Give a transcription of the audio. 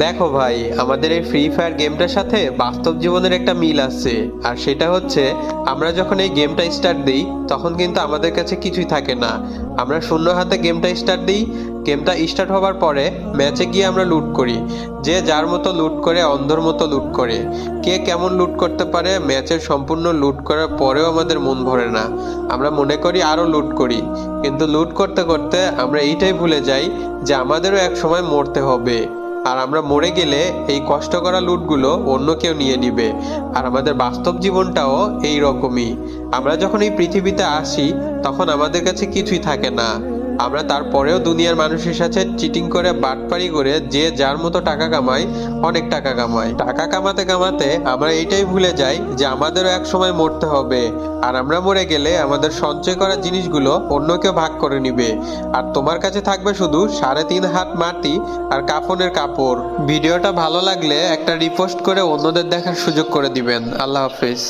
দেখো ভাই, আমাদের এই ফ্রি ফায়ার গেমটার সাথে বাস্তব জীবনের একটা মিল আছে। আর সেটা হচ্ছে, আমরা যখন এই গেমটা স্টার্ট দিই তখন কিন্তু আমাদের কাছে কিছুই থাকে না। আমরা শূন্য হাতে গেমটা স্টার্ট দিই। গেমটা স্টার্ট হওয়ার পরে ম্যাচে গিয়ে আমরা লুট করি। যে যার মতো লুট করে, অন্ধর মতো লুট করে। কে কেমন লুট করতে পারে, ম্যাচের সম্পূর্ণ লুট করার পরেও আমাদের মন ভরে না। আমরা মনে করি আরও লুট করি, কিন্তু লুট করতে করতে আমরা এইটাই ভুলে যাই যে আমাদেরও এক সময় মরতে হবে। আর আমরা মরে গেলে এই কষ্ট করা লুটগুলো অন্য কেউ নিয়ে নিবে। আর আমাদের বাস্তব জীবনটাও এই রকমই। আমরা যখন এই পৃথিবীতে আসি তখন আমাদের কাছে কিছুই থাকে না। আমরা তারপরেও দুনিয়ার মানুষের সাথে চিটিং করে, বাটপারি করে, যে যার মতো টাকা কামাই, অনেক টাকা কামাই। টাকা কামাতে কামাতে আমরা এইটাই ভুলে যাই যে আমাদেরও এক সময় মরতে হবে। আর আমরা মরে গেলে আমাদের সঞ্চয় করা জিনিসগুলো অন্য কেউ ভাগ করে নিবে। আর তোমার কাছে থাকবে শুধু 3.5 হাত মাটি আর কাফনের কাপড়। ভিডিওটা ভালো লাগলে একটা রিপোস্ট করে অন্যদের দেখার সুযোগ করে দিবেন। আল্লাহ হাফিজ।